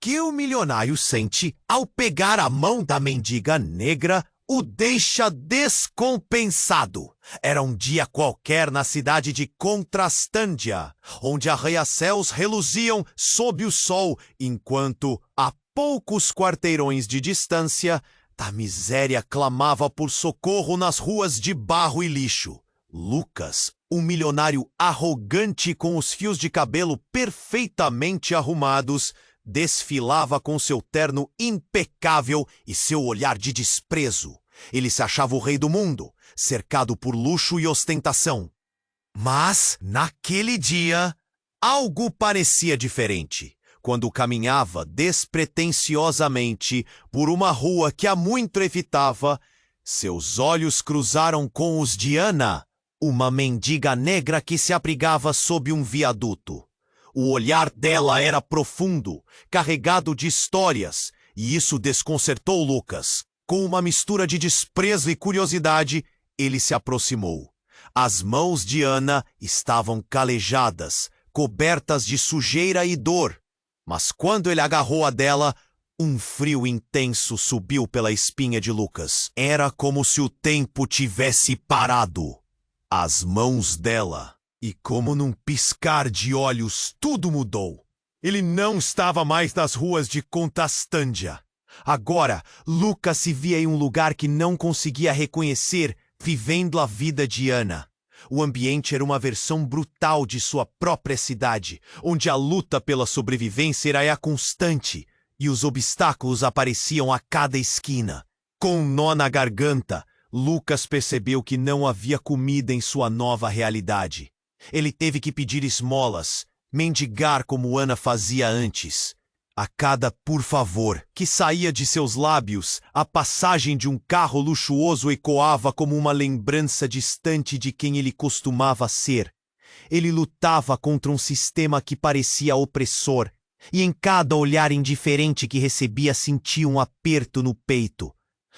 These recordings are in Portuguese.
que o milionário sente ao pegar a mão da mendiga negra o deixa descompensado. Era um dia qualquer na cidade de Contrastândia, onde arranha-céus reluziam sob o sol, enquanto, a poucos quarteirões de distância, a miséria clamava por socorro nas ruas de barro e lixo. Lucas, um milionário arrogante com os fios de cabelo perfeitamente arrumados, desfilava com seu terno impecável e seu olhar de desprezo. Ele se achava o rei do mundo, cercado por luxo e ostentação. Mas, naquele dia, algo parecia diferente. Quando caminhava despretensiosamente por uma rua que há muito evitava, seus olhos cruzaram com os de Ana, uma mendiga negra que se abrigava sob um viaduto. O olhar dela era profundo, carregado de histórias, e isso desconcertou Lucas. Com uma mistura de desprezo e curiosidade, ele se aproximou. As mãos de Ana estavam calejadas, cobertas de sujeira e dor. Mas quando ele agarrou a dela, um frio intenso subiu pela espinha de Lucas. Era como se o tempo tivesse parado. As mãos dela. E como num piscar de olhos, tudo mudou. Ele não estava mais nas ruas de Contrastândia. Agora, Lucas se via em um lugar que não conseguia reconhecer, vivendo a vida de Ana. O ambiente era uma versão brutal de sua própria cidade, onde a luta pela sobrevivência era constante, e os obstáculos apareciam a cada esquina. Com um nó na garganta, Lucas percebeu que não havia comida em sua nova realidade. Ele teve que pedir esmolas, mendigar como Ana fazia antes. A cada por favor que saía de seus lábios, a passagem de um carro luxuoso ecoava como uma lembrança distante de quem ele costumava ser. Ele lutava contra um sistema que parecia opressor, e em cada olhar indiferente que recebia sentia um aperto no peito.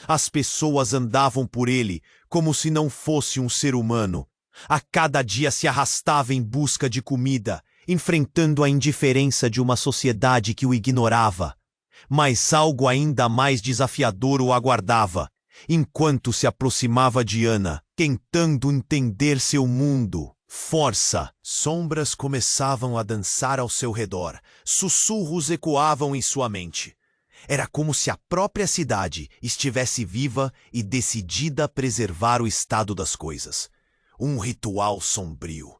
As pessoas andavam por ele como se não fosse um ser humano. A cada dia se arrastava em busca de comida, enfrentando a indiferença de uma sociedade que o ignorava. Mas algo ainda mais desafiador o aguardava, enquanto se aproximava de Ana, tentando entender seu mundo. Força! Sombras começavam a dançar ao seu redor, sussurros ecoavam em sua mente. Era como se a própria cidade estivesse viva e decidida a preservar o estado das coisas. Um ritual sombrio.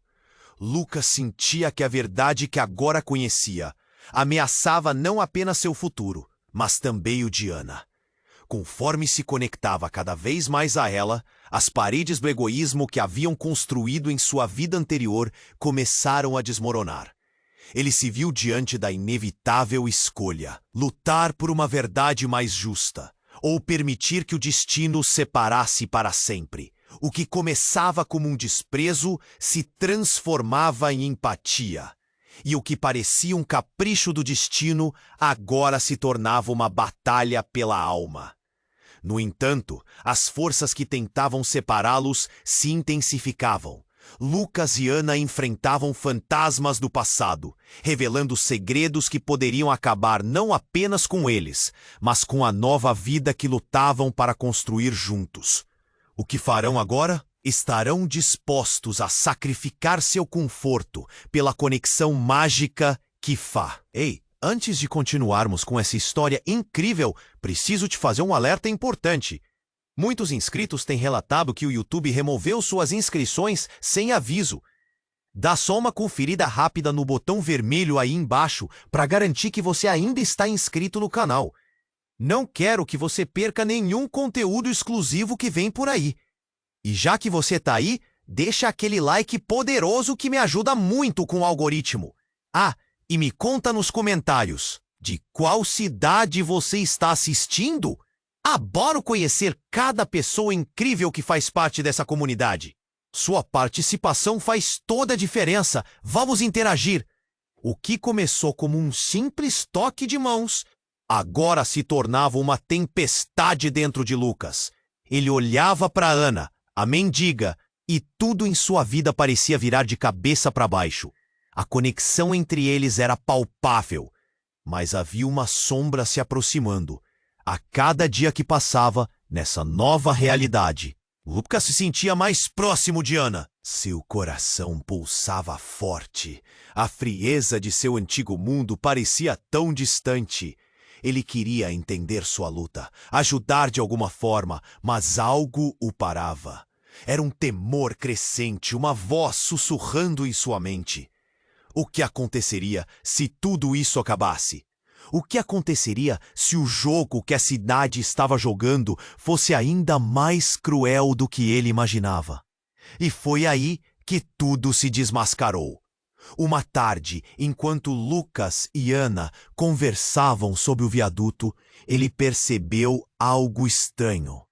Lucas sentia que a verdade que agora conhecia ameaçava não apenas seu futuro, mas também o de Ana. Conforme se conectava cada vez mais a ela, as paredes do egoísmo que haviam construído em sua vida anterior começaram a desmoronar. Ele se viu diante da inevitável escolha: lutar por uma verdade mais justa, ou permitir que o destino os separasse para sempre. O que começava como um desprezo se transformava em empatia. E o que parecia um capricho do destino agora se tornava uma batalha pela alma. No entanto, as forças que tentavam separá-los se intensificavam. Lucas e Ana enfrentavam fantasmas do passado, revelando segredos que poderiam acabar não apenas com eles, mas com a nova vida que lutavam para construir juntos. O que farão agora? Estarão dispostos a sacrificar seu conforto pela conexão mágica que faz. Ei, antes de continuarmos com essa história incrível, preciso te fazer um alerta importante. Muitos inscritos têm relatado que o YouTube removeu suas inscrições sem aviso. Dá só uma conferida rápida no botão vermelho aí embaixo para garantir que você ainda está inscrito no canal. Não quero que você perca nenhum conteúdo exclusivo que vem por aí. E já que você tá aí, deixa aquele like poderoso que me ajuda muito com o algoritmo. Ah, e me conta nos comentários, de qual cidade você está assistindo? Adoro conhecer cada pessoa incrível que faz parte dessa comunidade. Sua participação faz toda a diferença. Vamos interagir. O que começou como um simples toque de mãos, agora se tornava uma tempestade dentro de Lucas. Ele olhava para Ana, a mendiga, e tudo em sua vida parecia virar de cabeça para baixo. A conexão entre eles era palpável. mas havia uma sombra se aproximando. A cada dia que passava, nessa nova realidade, Lucas se sentia mais próximo de Ana. Seu coração pulsava forte. A frieza de seu antigo mundo parecia tão distante. Ele queria entender sua luta, ajudar de alguma forma, mas algo o parava. Era um temor crescente, uma voz sussurrando em sua mente. O que aconteceria se tudo isso acabasse? O que aconteceria se o jogo que a cidade estava jogando fosse ainda mais cruel do que ele imaginava? E foi aí que tudo se desmascarou. Uma tarde, enquanto Lucas e Ana conversavam sob o viaduto, ele percebeu algo estranho.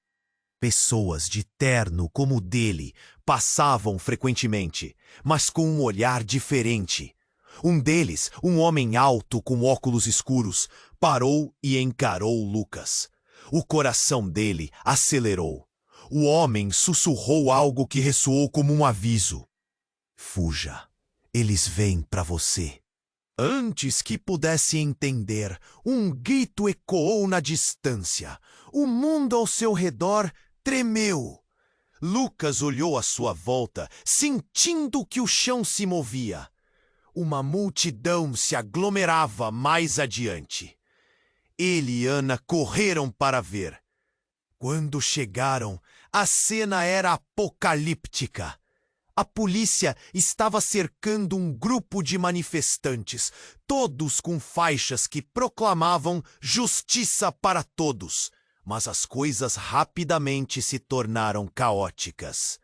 Pessoas de terno como o dele passavam frequentemente, mas com um olhar diferente. Um deles, um homem alto com óculos escuros, parou e encarou Lucas. O coração dele acelerou. O homem sussurrou algo que ressoou como um aviso. Fuja, eles vêm para você. Antes que pudesse entender, um grito ecoou na distância. O mundo ao seu redor tremeu. Lucas olhou à sua volta, sentindo que o chão se movia. Uma multidão se aglomerava mais adiante. Ele e Ana correram para ver. Quando chegaram, a cena era apocalíptica. A polícia estava cercando um grupo de manifestantes, todos com faixas que proclamavam justiça para todos. Mas as coisas rapidamente se tornaram caóticas.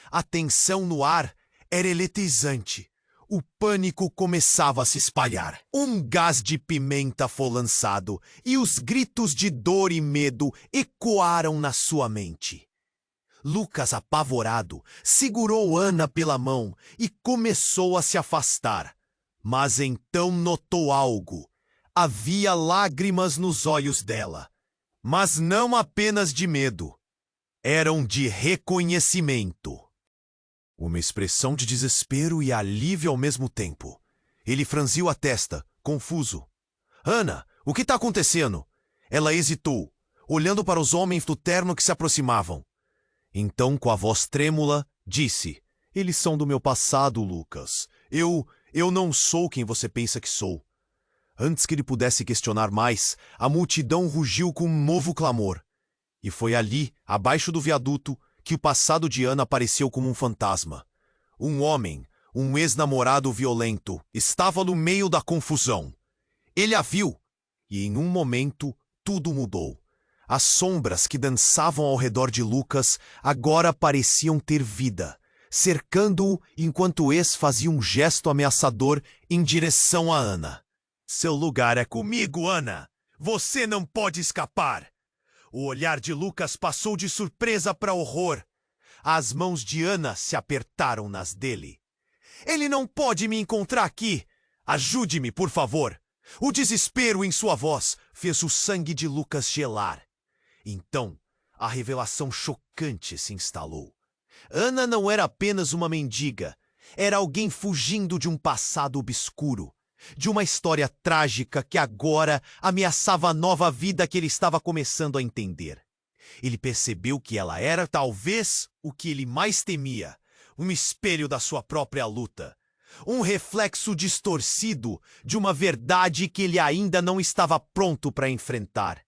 A tensão no ar era eletrizante. O pânico começava a se espalhar. Um gás de pimenta foi lançado e os gritos de dor e medo ecoaram na sua mente. Lucas, apavorado, segurou Ana pela mão e começou a se afastar. Mas então notou algo. Havia lágrimas nos olhos dela. Mas não apenas de medo. Eram de reconhecimento. Uma expressão de desespero e alívio ao mesmo tempo. Ele franziu a testa, confuso. Ana, o que está acontecendo? Ela hesitou, olhando para os homens do terno que se aproximavam. Então, com a voz trêmula, disse: Eles são do meu passado, Lucas. Eu não sou quem você pensa que sou. Antes que ele pudesse questionar mais, a multidão rugiu com um novo clamor. E foi ali, abaixo do viaduto, que o passado de Ana apareceu como um fantasma. Um homem, um ex-namorado violento, estava no meio da confusão. Ele a viu, e em um momento tudo mudou. As sombras que dançavam ao redor de Lucas agora pareciam ter vida, cercando-o enquanto o ex fazia um gesto ameaçador em direção a Ana. Seu lugar é comigo, Ana. Você não pode escapar. O olhar de Lucas passou de surpresa para horror. As mãos de Ana se apertaram nas dele. Ele não pode me encontrar aqui. Ajude-me, por favor. O desespero em sua voz fez o sangue de Lucas gelar. Então, a revelação chocante se instalou. Ana não era apenas uma mendiga. Era alguém fugindo de um passado obscuro. De uma história trágica que agora ameaçava a nova vida que ele estava começando a entender. Ele percebeu que ela era, talvez, o que ele mais temia, um espelho da sua própria luta. Um reflexo distorcido de uma verdade que ele ainda não estava pronto para enfrentar.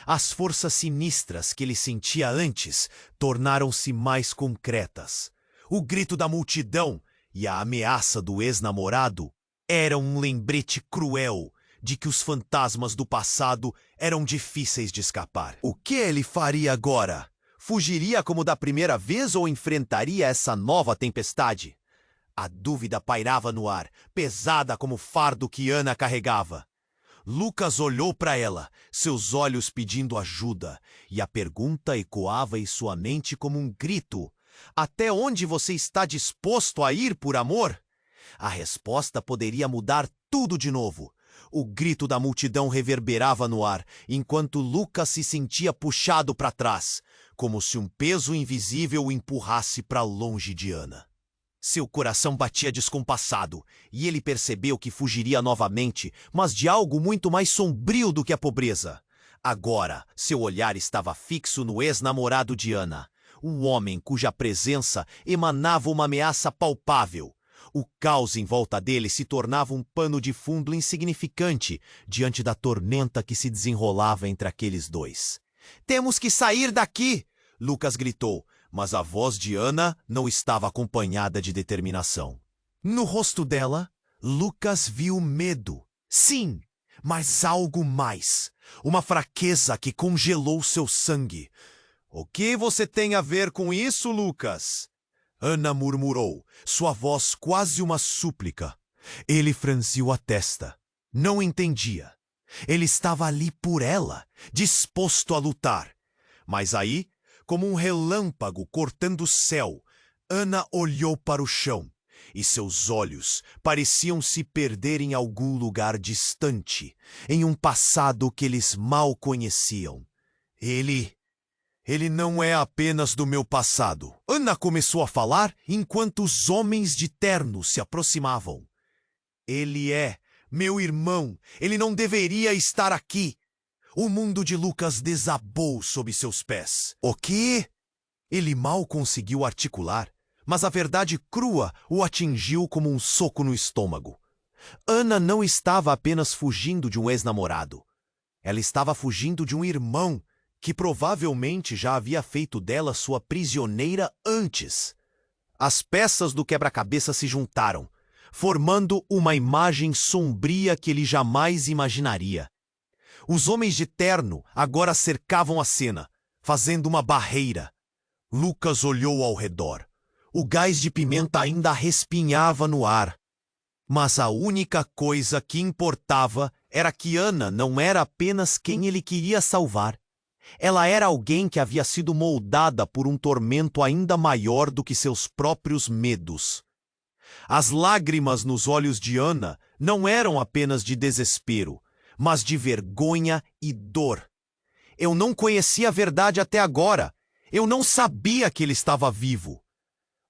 As forças sinistras que ele sentia antes tornaram-se mais concretas. O grito da multidão e a ameaça do ex-namorado era um lembrete cruel de que os fantasmas do passado eram difíceis de escapar. O que ele faria agora? Fugiria como da primeira vez ou enfrentaria essa nova tempestade? A dúvida pairava no ar, pesada como o fardo que Ana carregava. Lucas olhou para ela, seus olhos pedindo ajuda, e a pergunta ecoava em sua mente como um grito. Até onde você está disposto a ir por amor? A resposta poderia mudar tudo de novo. O grito da multidão reverberava no ar, enquanto Lucas se sentia puxado para trás, como se um peso invisível o empurrasse para longe de Ana. Seu coração batia descompassado, e ele percebeu que fugiria novamente, mas de algo muito mais sombrio do que a pobreza. Agora, seu olhar estava fixo no ex-namorado de Ana, um homem cuja presença emanava uma ameaça palpável. O caos em volta dele se tornava um pano de fundo insignificante diante da tormenta que se desenrolava entre aqueles dois. "Temos que sair daqui!" Lucas gritou, mas a voz de Ana não estava acompanhada de determinação. No rosto dela, Lucas viu medo. Sim, mas algo mais. Uma fraqueza que congelou seu sangue. "O que você tem a ver com isso, Lucas?" Ana murmurou, sua voz quase uma súplica. Ele franziu a testa. Não entendia. Ele estava ali por ela, disposto a lutar. Mas aí, como um relâmpago cortando o céu, Ana olhou para o chão, e seus olhos pareciam se perder em algum lugar distante, em um passado que eles mal conheciam. Ele não é apenas do meu passado. Ana começou a falar enquanto os homens de terno se aproximavam. "Ele é meu irmão. Ele não deveria estar aqui." O mundo de Lucas desabou sob seus pés. "O quê?" Ele mal conseguiu articular, mas a verdade crua o atingiu como um soco no estômago. Ana não estava apenas fugindo de um ex-namorado. Ela estava fugindo de um irmão que provavelmente já havia feito dela sua prisioneira antes. As peças do quebra-cabeça se juntaram, formando uma imagem sombria que ele jamais imaginaria. Os homens de terno agora cercavam a cena, fazendo uma barreira. Lucas olhou ao redor. O gás de pimenta ainda respinhava no ar. Mas a única coisa que importava era que Ana não era apenas quem ele queria salvar. Ela era alguém que havia sido moldada por um tormento ainda maior do que seus próprios medos. As lágrimas nos olhos de Ana não eram apenas de desespero, mas de vergonha e dor. "Eu não conhecia a verdade até agora. Eu não sabia que ele estava vivo."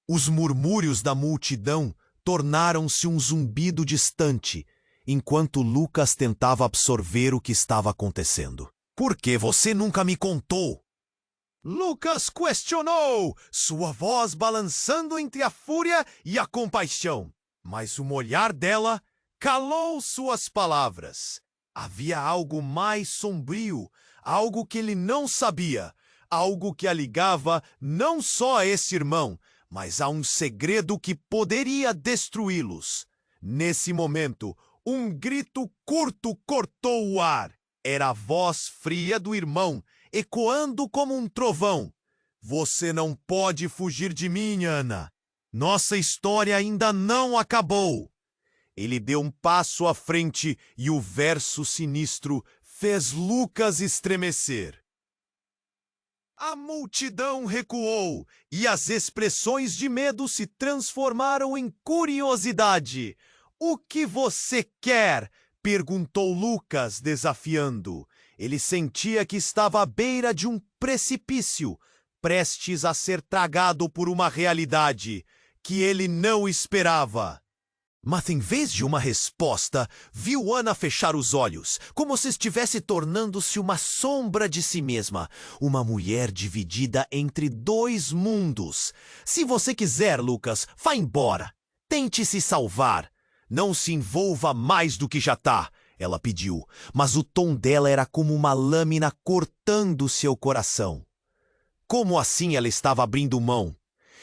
Os murmúrios da multidão tornaram-se um zumbido distante, enquanto Lucas tentava absorver o que estava acontecendo. "Por que você nunca me contou?" Lucas questionou, sua voz balançando entre a fúria e a compaixão. Mas o olhar dela calou suas palavras. Havia algo mais sombrio, algo que ele não sabia, algo que a ligava não só a esse irmão, mas a um segredo que poderia destruí-los. Nesse momento, um grito curto cortou o ar. Era a voz fria do irmão, ecoando como um trovão. "Você não pode fugir de mim, Ana. Nossa história ainda não acabou." Ele deu um passo à frente e o verso sinistro fez Lucas estremecer. A multidão recuou e as expressões de medo se transformaram em curiosidade. "O que você quer?" perguntou Lucas, desafiando. Ele sentia que estava à beira de um precipício, prestes a ser tragado por uma realidade que ele não esperava. Mas em vez de uma resposta, viu Ana fechar os olhos, como se estivesse tornando-se uma sombra de si mesma, uma mulher dividida entre dois mundos. "Se você quiser, Lucas, vá embora. Tente se salvar. Não se envolva mais do que já tá", ela pediu, mas o tom dela era como uma lâmina cortando seu coração. Como assim ela estava abrindo mão?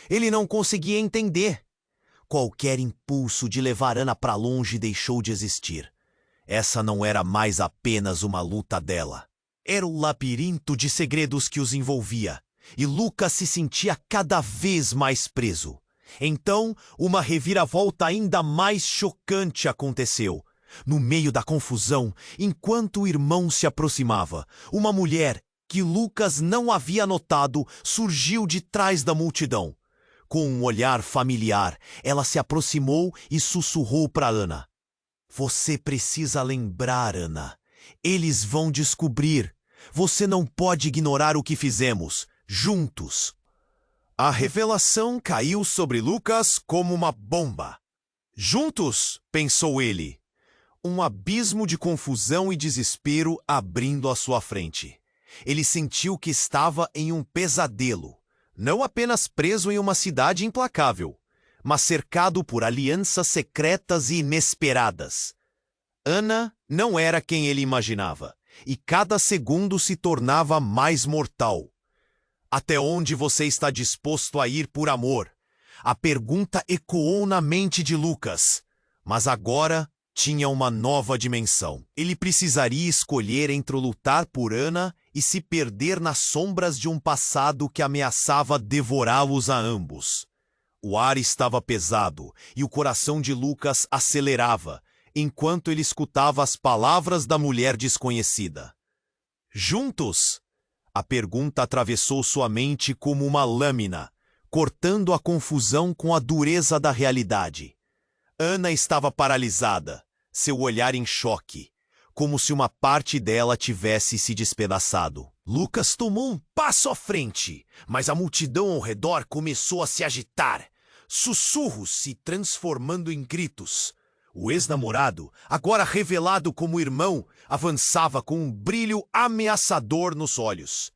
Ele não conseguia entender. Qualquer impulso de levar Ana para longe deixou de existir. Essa não era mais apenas uma luta dela. Era o labirinto de segredos que os envolvia, e Lucas se sentia cada vez mais preso. Então, uma reviravolta ainda mais chocante aconteceu. No meio da confusão, enquanto o irmão se aproximava, uma mulher que Lucas não havia notado surgiu de trás da multidão. Com um olhar familiar, ela se aproximou e sussurrou para Ana. "Você precisa lembrar, Ana. Eles vão descobrir. Você não pode ignorar o que fizemos, juntos." A revelação caiu sobre Lucas como uma bomba. Juntos, pensou ele, um abismo de confusão e desespero abrindo à sua frente. Ele sentiu que estava em um pesadelo, não apenas preso em uma cidade implacável, mas cercado por alianças secretas e inesperadas. Ana não era quem ele imaginava, e cada segundo se tornava mais mortal. Até onde você está disposto a ir por amor? A pergunta ecoou na mente de Lucas, mas agora tinha uma nova dimensão. Ele precisaria escolher entre lutar por Ana e se perder nas sombras de um passado que ameaçava devorá-los a ambos. O ar estava pesado e o coração de Lucas acelerava, enquanto ele escutava as palavras da mulher desconhecida. Juntos? A pergunta atravessou sua mente como uma lâmina, cortando a confusão com a dureza da realidade. Ana estava paralisada, seu olhar em choque, como se uma parte dela tivesse se despedaçado. Lucas tomou um passo à frente, mas a multidão ao redor começou a se agitar, sussurros se transformando em gritos. O ex-namorado, agora revelado como irmão, avançava com um brilho ameaçador nos olhos.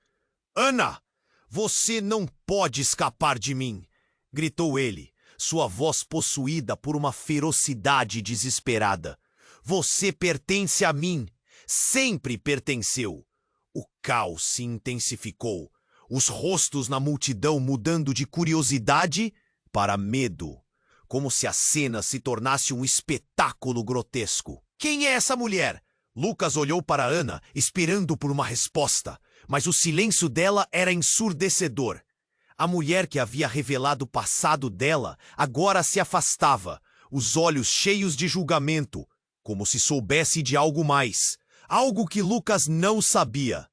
"Ana, você não pode escapar de mim!" gritou ele, sua voz possuída por uma ferocidade desesperada. "Você pertence a mim, sempre pertenceu." O caos se intensificou, os rostos na multidão mudando de curiosidade para medo, como se a cena se tornasse um espetáculo grotesco. "Quem é essa mulher?" Lucas olhou para Ana, esperando por uma resposta, mas o silêncio dela era ensurdecedor. A mulher que havia revelado o passado dela agora se afastava, os olhos cheios de julgamento, como se soubesse de algo mais, algo que Lucas não sabia.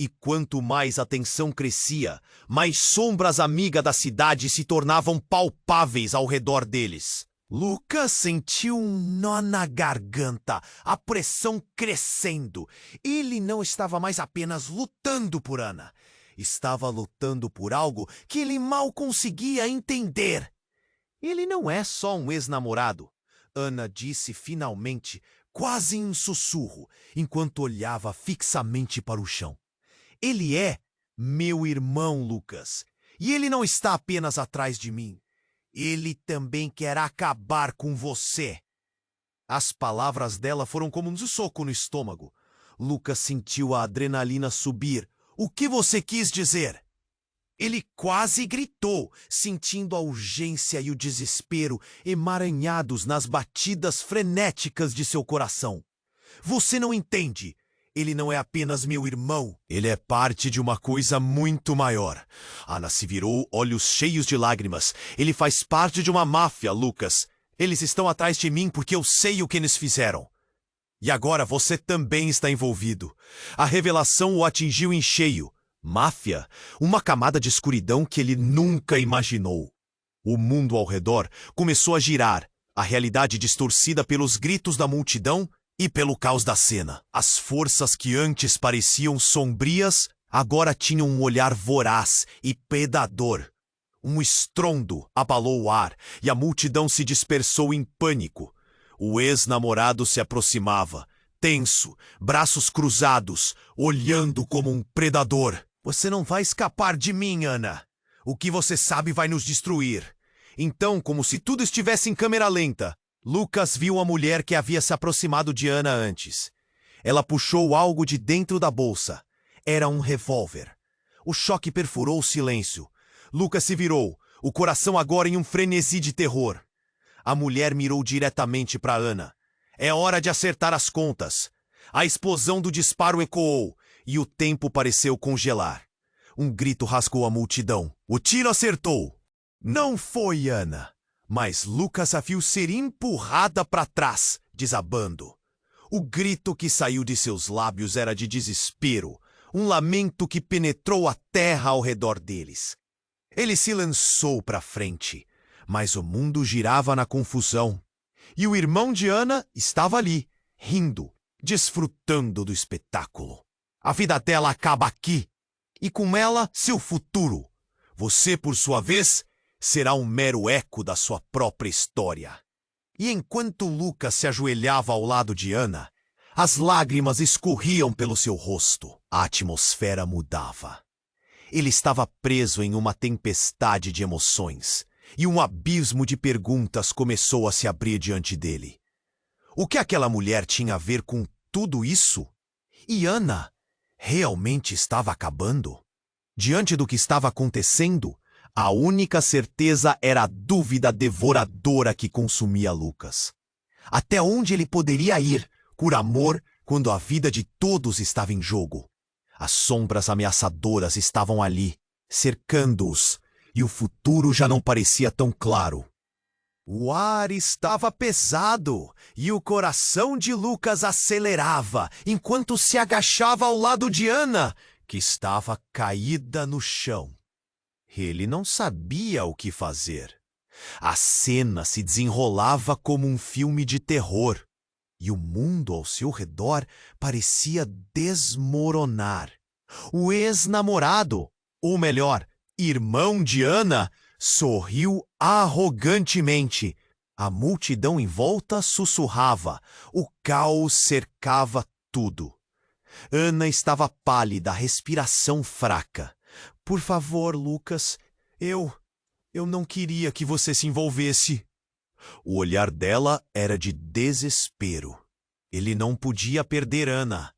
E quanto mais a tensão crescia, mais sombras amigas da cidade se tornavam palpáveis ao redor deles. Lucas sentiu um nó na garganta, a pressão crescendo. Ele não estava mais apenas lutando por Ana. Estava lutando por algo que ele mal conseguia entender. "Ele não é só um ex-namorado", Ana disse finalmente, quase em um sussurro, enquanto olhava fixamente para o chão. "Ele é meu irmão, Lucas, e ele não está apenas atrás de mim. Ele também quer acabar com você." As palavras dela foram como um soco no estômago. Lucas sentiu a adrenalina subir. "O que você quis dizer?" Ele quase gritou, sentindo a urgência e o desespero emaranhados nas batidas frenéticas de seu coração. "Você não entende. Ele não é apenas meu irmão. Ele é parte de uma coisa muito maior." Ana se virou, olhos cheios de lágrimas. "Ele faz parte de uma máfia, Lucas. Eles estão atrás de mim porque eu sei o que eles fizeram. E agora você também está envolvido." A revelação o atingiu em cheio. Máfia? Uma camada de escuridão que ele nunca imaginou. O mundo ao redor começou a girar, a realidade distorcida pelos gritos da multidão e pelo caos da cena. As forças que antes pareciam sombrias agora tinham um olhar voraz e predador. Um estrondo abalou o ar e a multidão se dispersou em pânico. O ex-namorado se aproximava, tenso, braços cruzados, olhando como um predador. "Você não vai escapar de mim, Ana. O que você sabe vai nos destruir." Então, como se tudo estivesse em câmera lenta, Lucas viu a mulher que havia se aproximado de Ana antes. Ela puxou algo de dentro da bolsa. Era um revólver. O choque perfurou o silêncio. Lucas se virou, o coração agora em um frenesi de terror. A mulher mirou diretamente para Ana. "É hora de acertar as contas." A explosão do disparo ecoou e o tempo pareceu congelar. Um grito rasgou a multidão. O tiro acertou. Não foi Ana, mas Lucas a viu ser empurrada para trás, desabando. O grito que saiu de seus lábios era de desespero, um lamento que penetrou a terra ao redor deles. Ele se lançou para frente, mas o mundo girava na confusão. E o irmão de Ana estava ali, rindo, desfrutando do espetáculo. A vida dela acaba aqui, e com ela seu futuro. Você, por sua vez, será um mero eco da sua própria história. E enquanto Lucas se ajoelhava ao lado de Ana, as lágrimas escorriam pelo seu rosto. A atmosfera mudava. Ele estava preso em uma tempestade de emoções, e um abismo de perguntas começou a se abrir diante dele. O que aquela mulher tinha a ver com tudo isso? E Ana realmente estava acabando? Diante do que estava acontecendo, a única certeza era a dúvida devoradora que consumia Lucas. Até onde ele poderia ir, por amor, quando a vida de todos estava em jogo? As sombras ameaçadoras estavam ali, cercando-os, e o futuro já não parecia tão claro. O ar estava pesado e o coração de Lucas acelerava enquanto se agachava ao lado de Ana, que estava caída no chão. Ele não sabia o que fazer. A cena se desenrolava como um filme de terror e o mundo ao seu redor parecia desmoronar. O ex-namorado, ou melhor, irmão de Ana, sorriu arrogantemente. A multidão em volta sussurrava. O caos cercava tudo. Ana estava pálida, a respiração fraca. Por favor, Lucas, eu não queria que você se envolvesse. O olhar dela era de desespero. Ele não podia perder Ana.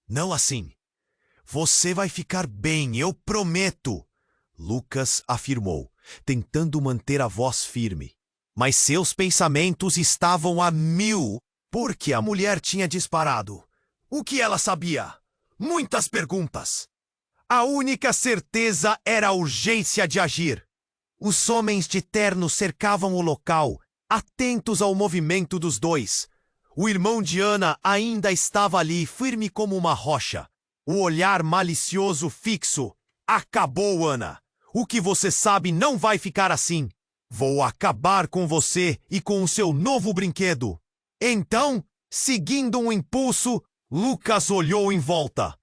Não assim. Você vai ficar bem, eu prometo. Lucas afirmou, tentando manter a voz firme. Mas seus pensamentos estavam a mil, porque a mulher tinha disparado. O que ela sabia? Muitas perguntas. A única certeza era a urgência de agir. Os homens de terno cercavam o local, atentos ao movimento dos dois. O irmão de Ana ainda estava ali, firme como uma rocha. O olhar malicioso fixo. Acabou, Ana. O que você sabe não vai ficar assim. Vou acabar com você e com o seu novo brinquedo. Então, seguindo um impulso, Lucas olhou em volta.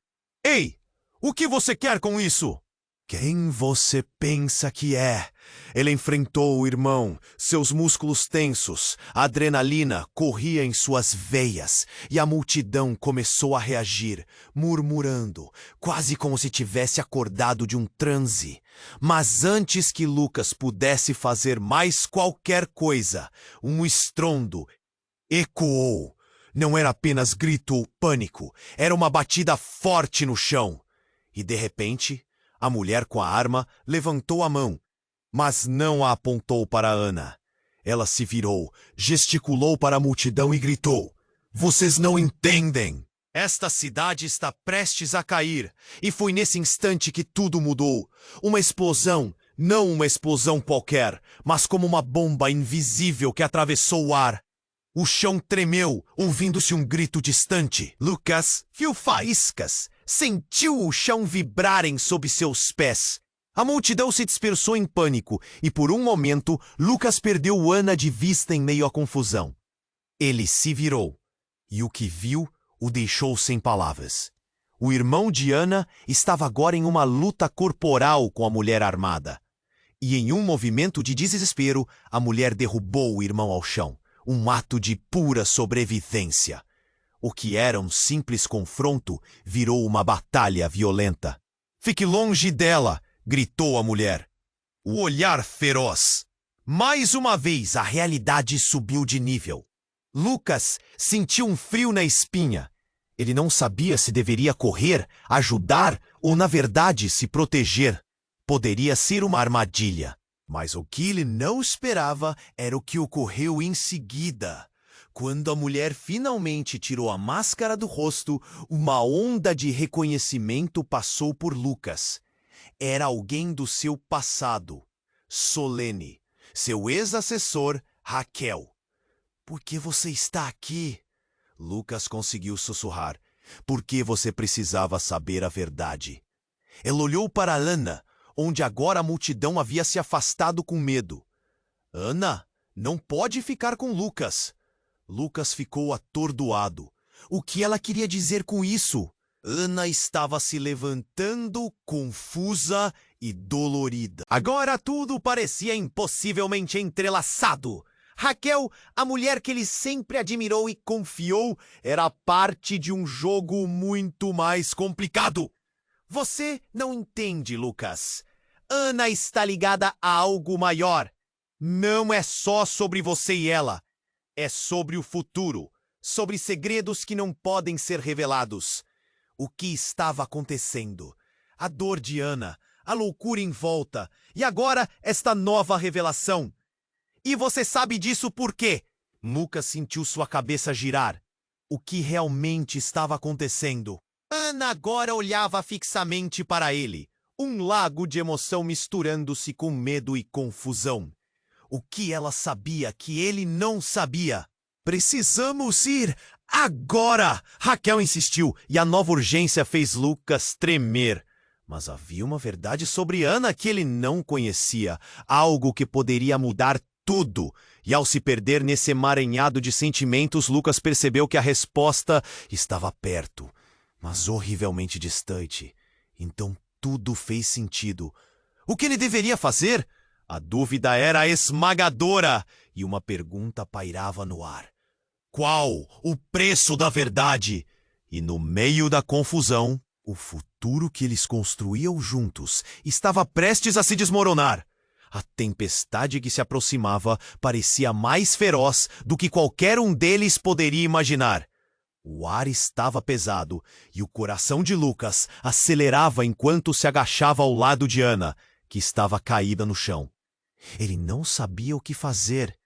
Ei, o que você quer com isso? Quem você pensa que é? Ele enfrentou o irmão, seus músculos tensos, a adrenalina corria em suas veias e a multidão começou a reagir, murmurando, quase como se tivesse acordado de um transe. Mas antes que Lucas pudesse fazer mais qualquer coisa, um estrondo ecoou. Não era apenas grito ou pânico, era uma batida forte no chão. E de repente, a mulher com a arma levantou a mão, mas não a apontou para Ana. Ela se virou, gesticulou para a multidão e gritou: "Vocês não entendem! Esta cidade está prestes a cair!" E foi nesse instante que tudo mudou. Uma explosão, não uma explosão qualquer, mas como uma bomba invisível que atravessou o ar. O chão tremeu, ouvindo-se um grito distante. Lucas viu faíscas, sentiu o chão vibrarem sob seus pés. A multidão se dispersou em pânico e por um momento Lucas perdeu Ana de vista em meio à confusão. Ele se virou e o que viu o deixou sem palavras. O irmão de Ana estava agora em uma luta corporal com a mulher armada. E em um movimento de desespero, a mulher derrubou o irmão ao chão. Um ato de pura sobrevivência. O que era um simples confronto virou uma batalha violenta. "Fique longe dela!" gritou a mulher. O olhar feroz. Mais uma vez a realidade subiu de nível. Lucas sentiu um frio na espinha. Ele não sabia se deveria correr, ajudar ou, na verdade, se proteger. Poderia ser uma armadilha. Mas o que ele não esperava era o que ocorreu em seguida. Quando a mulher finalmente tirou a máscara do rosto, uma onda de reconhecimento passou por Lucas. Era alguém do seu passado, Solene, seu ex-assessor, Raquel. "Por que você está aqui?" Lucas conseguiu sussurrar. Porque você precisava saber a verdade. Ela olhou para Ana, onde agora a multidão havia se afastado com medo. "Ana, não pode ficar com Lucas." Lucas ficou atordoado. O que ela queria dizer com isso? Ana estava se levantando, confusa e dolorida. Agora tudo parecia impossivelmente entrelaçado. Raquel, a mulher que ele sempre admirou e confiou, era parte de um jogo muito mais complicado. Você não entende, Lucas. Ana está ligada a algo maior. Não é só sobre você e ela. É sobre o futuro, sobre segredos que não podem ser revelados. O que estava acontecendo? A dor de Ana, a loucura em volta, e agora esta nova revelação. E você sabe disso por quê? Lucas sentiu sua cabeça girar. O que realmente estava acontecendo? Ana agora olhava fixamente para ele, um lago de emoção misturando-se com medo e confusão. O que ela sabia que ele não sabia? Precisamos ir agora! Raquel insistiu, e a nova urgência fez Lucas tremer. Mas havia uma verdade sobre Ana que ele não conhecia, algo que poderia mudar tudo. E ao se perder nesse emaranhado de sentimentos, Lucas percebeu que a resposta estava perto, mas horrivelmente distante. Então tudo fez sentido. O que ele deveria fazer? A dúvida era esmagadora e uma pergunta pairava no ar. Qual o preço da verdade? E no meio da confusão, o futuro que eles construíam juntos estava prestes a se desmoronar. A tempestade que se aproximava parecia mais feroz do que qualquer um deles poderia imaginar. O ar estava pesado e o coração de Lucas acelerava enquanto se agachava ao lado de Ana, que estava caída no chão. Ele não sabia o que fazer.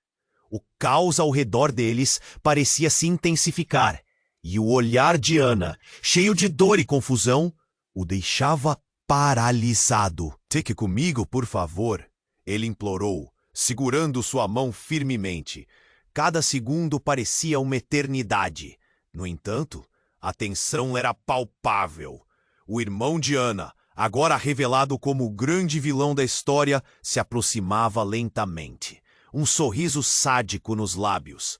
O caos ao redor deles parecia se intensificar, e o olhar de Ana, cheio de dor e confusão, o deixava paralisado. Fique comigo, por favor, ele implorou, segurando sua mão firmemente. Cada segundo parecia uma eternidade. No entanto, a tensão era palpável. O irmão de Ana, agora revelado como o grande vilão da história, se aproximava lentamente. Um sorriso sádico nos lábios.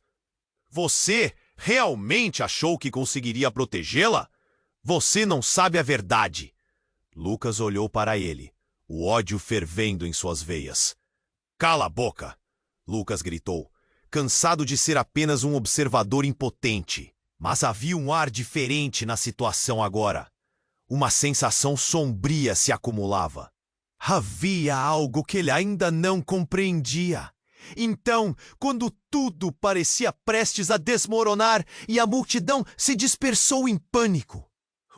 Você realmente achou que conseguiria protegê-la? Você não sabe a verdade. Lucas olhou para ele, o ódio fervendo em suas veias. Cala a boca! Lucas gritou, cansado de ser apenas um observador impotente. Mas havia um ar diferente na situação agora. Uma sensação sombria se acumulava. Havia algo que ele ainda não compreendia. Então, quando tudo parecia prestes a desmoronar e a multidão se dispersou em pânico,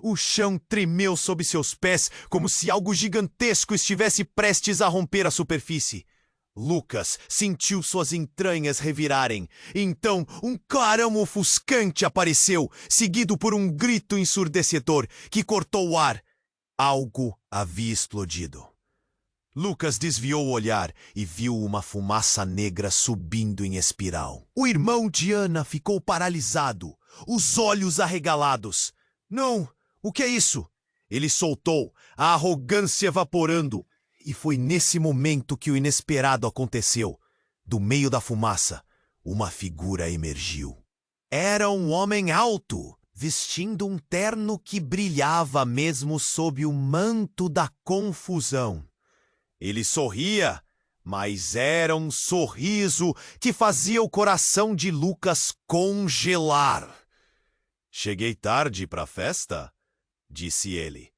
o chão tremeu sob seus pés como se algo gigantesco estivesse prestes a romper a superfície. Lucas sentiu suas entranhas revirarem. Então, um clarão ofuscante apareceu, seguido por um grito ensurdecedor que cortou o ar. Algo havia explodido. Lucas desviou o olhar e viu uma fumaça negra subindo em espiral. O irmão de Ana ficou paralisado, os olhos arregalados. Não, o que é isso? Ele soltou, a arrogância evaporando. E foi nesse momento que o inesperado aconteceu. Do meio da fumaça, uma figura emergiu. Era um homem alto, vestindo um terno que brilhava mesmo sob o manto da confusão. Ele sorria, mas era um sorriso que fazia o coração de Lucas congelar. Cheguei tarde para a festa, disse ele,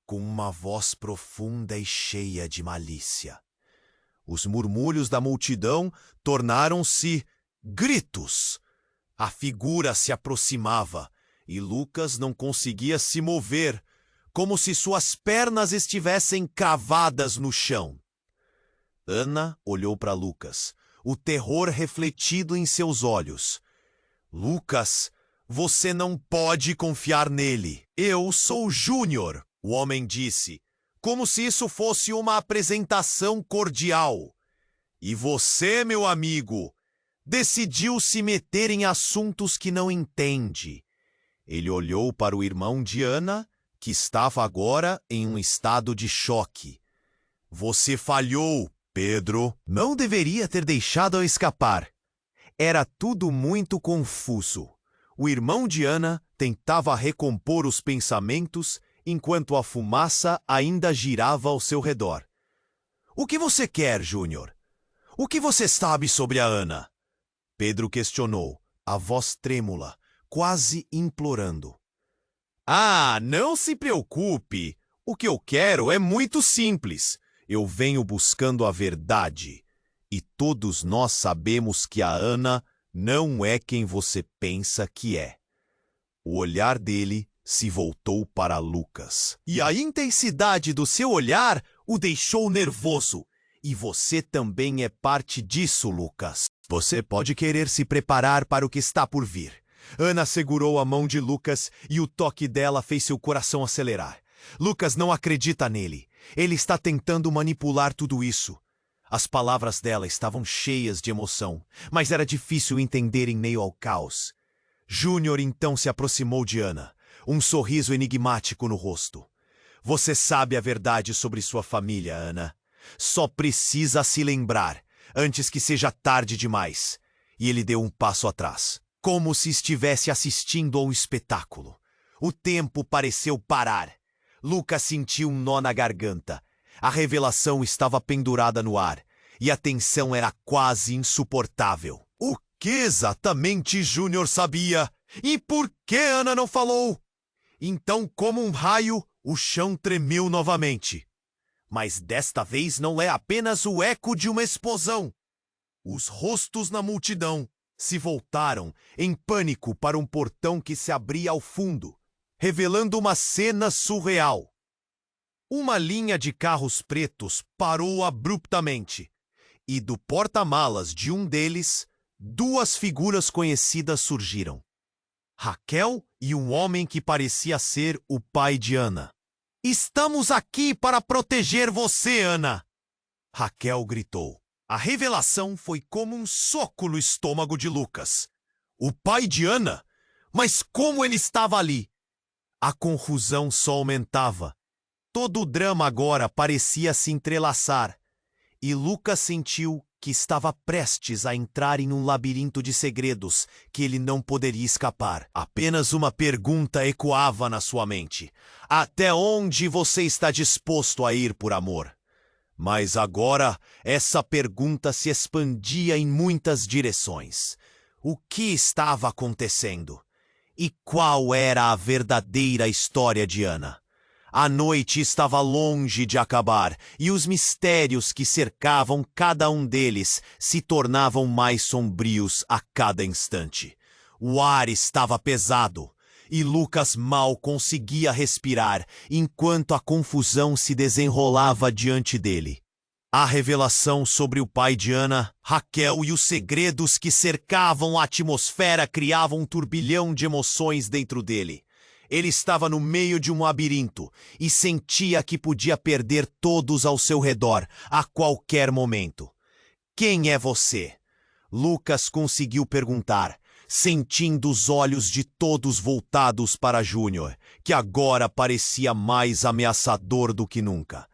com uma voz profunda e cheia de malícia. Os murmúrios da multidão tornaram-se gritos. A figura se aproximava e Lucas não conseguia se mover, como se suas pernas estivessem cravadas no chão. Ana olhou para Lucas, o terror refletido em seus olhos. Lucas, você não pode confiar nele. Eu sou Júnior, o homem disse, como se isso fosse uma apresentação cordial. E você, meu amigo, decidiu se meter em assuntos que não entende. Ele olhou para o irmão de Ana, que estava agora em um estado de choque. Você falhou, Pedro. Não deveria ter deixado-a escapar. Era tudo muito confuso. O irmão de Ana tentava recompor os pensamentos enquanto a fumaça ainda girava ao seu redor. O que você quer, Júnior? O que você sabe sobre a Ana? Pedro questionou, a voz trêmula, quase implorando. Ah, não se preocupe. O que eu quero é muito simples. Eu venho buscando a verdade. E todos nós sabemos que a Ana não é quem você pensa que é. O olhar dele se voltou para Lucas. E a intensidade do seu olhar o deixou nervoso. E você também é parte disso, Lucas. Você pode querer se preparar para o que está por vir. Ana segurou a mão de Lucas e o toque dela fez seu coração acelerar. Lucas não acredita nele. Ele está tentando manipular tudo isso. As palavras dela estavam cheias de emoção, mas era difícil entender em meio ao caos. Júnior então se aproximou de Ana, um sorriso enigmático no rosto. Você sabe a verdade sobre sua família, Ana. Só precisa se lembrar, antes que seja tarde demais. E ele deu um passo atrás, como se estivesse assistindo a um espetáculo. O tempo pareceu parar. Lucas sentiu um nó na garganta. A revelação estava pendurada no ar, e a tensão era quase insuportável. O que exatamente Júnior sabia? E por que Ana não falou? Então, como um raio, o chão tremeu novamente. Mas desta vez não é apenas o eco de uma explosão. Os rostos na multidão se voltaram em pânico para um portão que se abria ao fundo, revelando uma cena surreal. Uma linha de carros pretos parou abruptamente, e do porta-malas de um deles, duas figuras conhecidas surgiram. Raquel e um homem que parecia ser o pai de Ana. Estamos aqui para proteger você, Ana! Raquel gritou. A revelação foi como um soco no estômago de Lucas. O pai de Ana? Mas como ele estava ali? A confusão só aumentava. Todo o drama agora parecia se entrelaçar, e Lucas sentiu que estava prestes a entrar em um labirinto de segredos que ele não poderia escapar. Apenas uma pergunta ecoava na sua mente. Até onde você está disposto a ir por amor? Mas agora, essa pergunta se expandia em muitas direções. O que estava acontecendo? E qual era a verdadeira história de Ana? A noite estava longe de acabar, e os mistérios que cercavam cada um deles se tornavam mais sombrios a cada instante. O ar estava pesado, e Lucas mal conseguia respirar enquanto a confusão se desenrolava diante dele. A revelação sobre o pai de Ana, Raquel e os segredos que cercavam a atmosfera criavam um turbilhão de emoções dentro dele. Ele estava no meio de um labirinto e sentia que podia perder todos ao seu redor a qualquer momento. Quem é você? Lucas conseguiu perguntar, sentindo os olhos de todos voltados para Júnior, que agora parecia mais ameaçador do que nunca.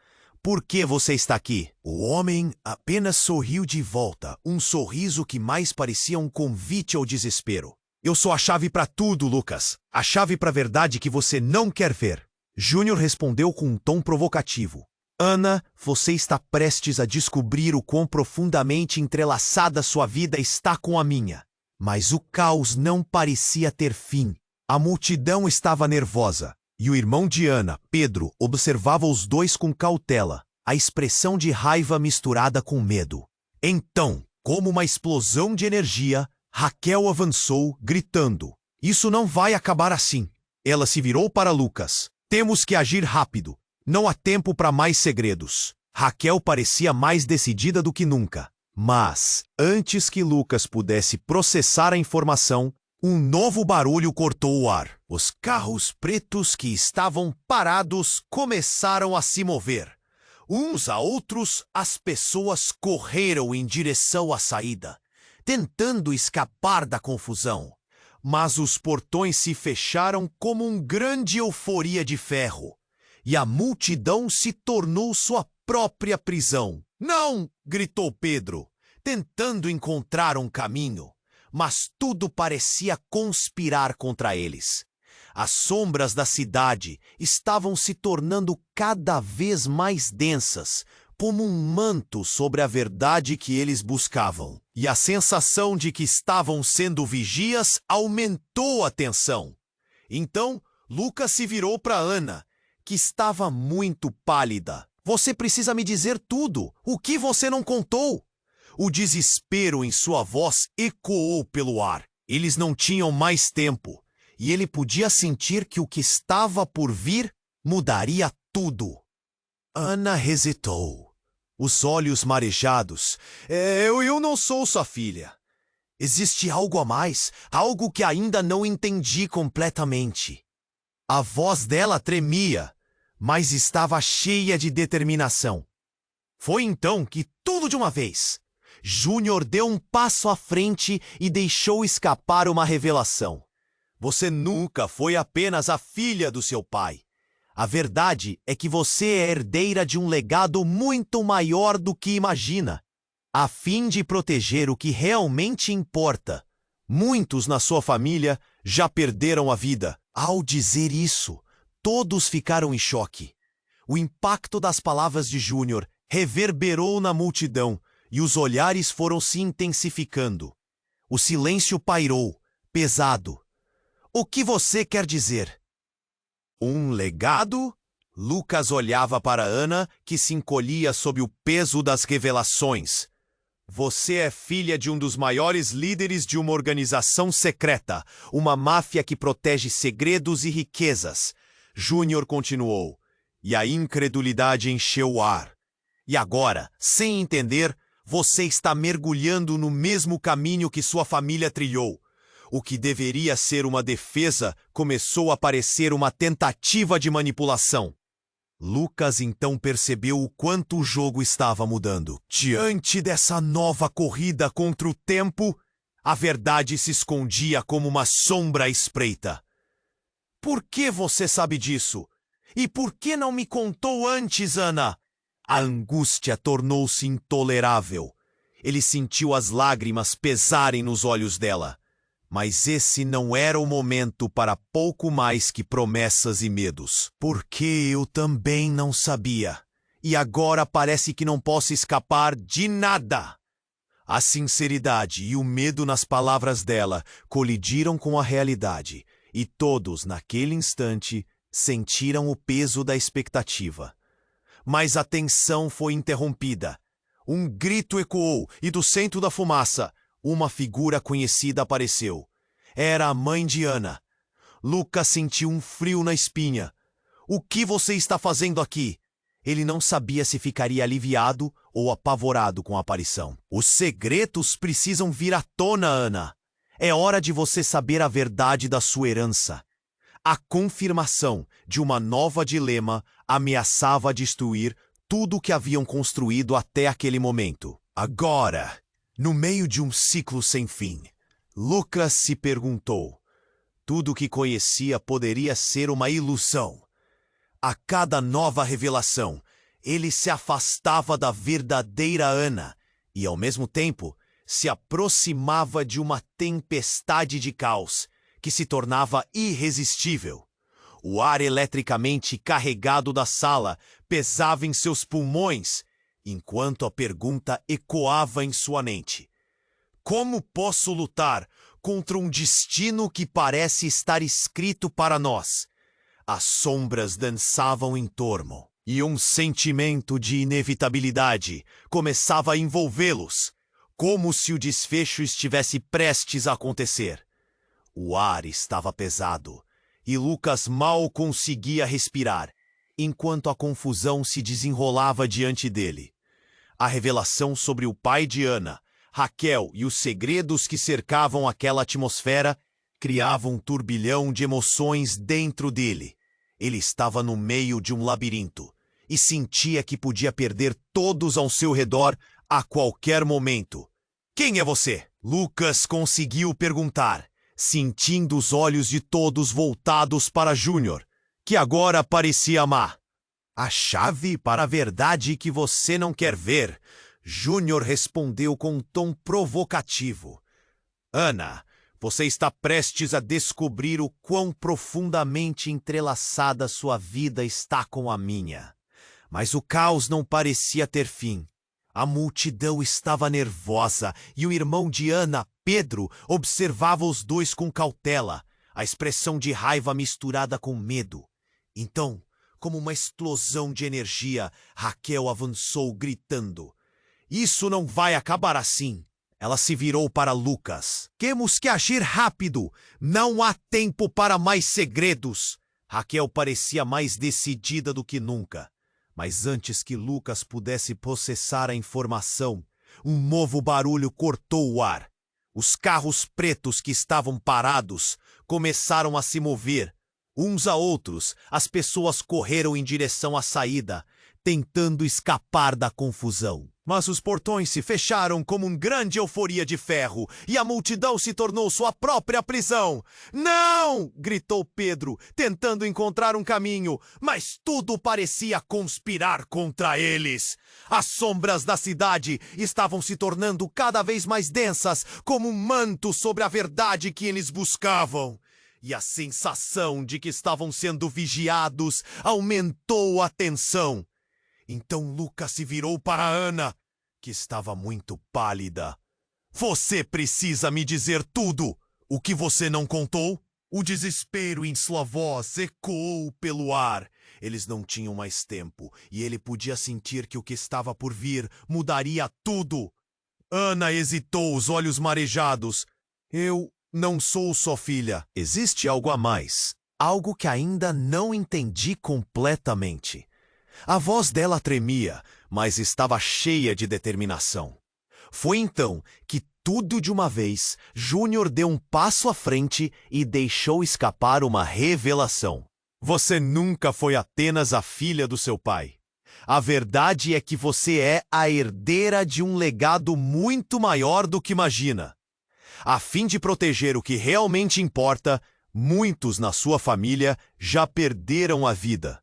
Por que você está aqui? O homem apenas sorriu de volta, um sorriso que mais parecia um convite ao desespero. Eu sou a chave para tudo, Lucas. A chave para a verdade que você não quer ver. Júnior respondeu com um tom provocativo. Ana, você está prestes a descobrir o quão profundamente entrelaçada sua vida está com a minha. Mas o caos não parecia ter fim. A multidão estava nervosa, e o irmão de Ana, Pedro, observava os dois com cautela, a expressão de raiva misturada com medo. Então, como uma explosão de energia, Raquel avançou, gritando. Isso não vai acabar assim. Ela se virou para Lucas. Temos que agir rápido. Não há tempo para mais segredos. Raquel parecia mais decidida do que nunca. Mas, antes que Lucas pudesse processar a informação, um novo barulho cortou o ar. Os carros pretos que estavam parados começaram a se mover. Uns a outros, as pessoas correram em direção à saída, tentando escapar da confusão. Mas os portões se fecharam como uma grande euforia de ferro, e a multidão se tornou sua própria prisão. Não! Gritou Pedro, tentando encontrar um caminho. mas tudo parecia conspirar contra eles. As sombras da cidade estavam se tornando cada vez mais densas, como um manto sobre a verdade que eles buscavam. E a sensação de que estavam sendo vigias aumentou a tensão. Então, Lucas se virou para Ana, que estava muito pálida. Você precisa me dizer tudo. O que você não contou? O desespero em sua voz ecoou pelo ar. Eles não tinham mais tempo, e ele podia sentir que o que estava por vir mudaria tudo. Ana hesitou, os olhos marejados. Eu não sou sua filha. Existe algo a mais, algo que ainda não entendi completamente. A voz dela tremia, mas estava cheia de determinação. Foi então que, tudo de uma vez, Júnior deu um passo à frente e deixou escapar uma revelação. Você nunca foi apenas a filha do seu pai. A verdade é que você é herdeira de um legado muito maior do que imagina. A fim de proteger o que realmente importa, muitos na sua família já perderam a vida. Ao dizer isso, todos ficaram em choque. O impacto das palavras de Júnior reverberou na multidão e os olhares foram se intensificando. O silêncio pairou, pesado. O que você quer dizer? Um legado? Lucas olhava para Ana, que se encolhia sob o peso das revelações. Você é filha de um dos maiores líderes de uma organização secreta, uma máfia que protege segredos e riquezas. Júnior continuou, e a incredulidade encheu o ar. E agora, sem entender, você está mergulhando no mesmo caminho que sua família trilhou. O que deveria ser uma defesa começou a parecer uma tentativa de manipulação. Lucas então percebeu o quanto o jogo estava mudando. Diante dessa nova corrida contra o tempo, a verdade se escondia como uma sombra à espreita. Por que você sabe disso? E por que não me contou antes, Ana? A angústia tornou-se intolerável. Ele sentiu as lágrimas pesarem nos olhos dela. Mas esse não era o momento para pouco mais que promessas e medos. Porque eu também não sabia. E agora parece que não posso escapar de nada. A sinceridade e o medo nas palavras dela colidiram com a realidade. E todos, naquele instante, sentiram o peso da expectativa. Mas a tensão foi interrompida. Um grito ecoou e do centro da fumaça, uma figura conhecida apareceu. Era a mãe de Ana. Lucas sentiu um frio na espinha. O que você está fazendo aqui? Ele não sabia se ficaria aliviado ou apavorado com a aparição. Os segredos precisam vir à tona, Ana. É hora de você saber a verdade da sua herança. A confirmação de uma nova dilema ameaçava destruir tudo o que haviam construído até aquele momento. Agora, no meio de um ciclo sem fim, Lucas se perguntou: tudo o que conhecia poderia ser uma ilusão. A cada nova revelação, ele se afastava da verdadeira Ana e, ao mesmo tempo, se aproximava de uma tempestade de caos que se tornava irresistível. O ar eletricamente carregado da sala pesava em seus pulmões, enquanto a pergunta ecoava em sua mente. Como posso lutar contra um destino que parece estar escrito para nós? As sombras dançavam em torno, e um sentimento de inevitabilidade começava a envolvê-los, como se o desfecho estivesse prestes a acontecer. O ar estava pesado, e Lucas mal conseguia respirar, enquanto a confusão se desenrolava diante dele. A revelação sobre o pai de Ana, Raquel, e os segredos que cercavam aquela atmosfera criavam um turbilhão de emoções dentro dele. Ele estava no meio de um labirinto e sentia que podia perder todos ao seu redor a qualquer momento. Quem é você? Lucas conseguiu perguntar, sentindo os olhos de todos voltados para Júnior, que agora parecia má. A chave para a verdade que você não quer ver, Júnior respondeu com um tom provocativo. Ana, você está prestes a descobrir o quão profundamente entrelaçada sua vida está com a minha. Mas o caos não parecia ter fim. A multidão estava nervosa e o irmão de Ana, Pedro, observava os dois com cautela, a expressão de raiva misturada com medo. Então, como uma explosão de energia, Raquel avançou gritando: "Isso não vai acabar assim!" Ela se virou para Lucas. "Temos que agir rápido! Não há tempo para mais segredos!" Raquel parecia mais decidida do que nunca. Mas antes que Lucas pudesse processar a informação, um novo barulho cortou o ar. Os carros pretos que estavam parados começaram a se mover. Uns a outros, as pessoas correram em direção à saída, tentando escapar da confusão. Mas os portões se fecharam como uma grande euforia de ferro, e a multidão se tornou sua própria prisão. "Não!" gritou Pedro, tentando encontrar um caminho, mas tudo parecia conspirar contra eles. As sombras da cidade estavam se tornando cada vez mais densas, como um manto sobre a verdade que eles buscavam. E a sensação de que estavam sendo vigiados aumentou a tensão. Então Lucas se virou para Ana, que estava muito pálida. "Você precisa me dizer tudo! O que você não contou?" O desespero em sua voz ecoou pelo ar. Eles não tinham mais tempo, e ele podia sentir que o que estava por vir mudaria tudo. Ana hesitou, os olhos marejados. "Eu não sou sua filha. Existe algo a mais. Algo que ainda não entendi completamente." A voz dela tremia, mas estava cheia de determinação. Foi então que, tudo de uma vez, Júnior deu um passo à frente e deixou escapar uma revelação. "Você nunca foi apenas a filha do seu pai. A verdade é que você é a herdeira de um legado muito maior do que imagina. A fim de proteger o que realmente importa, muitos na sua família já perderam a vida."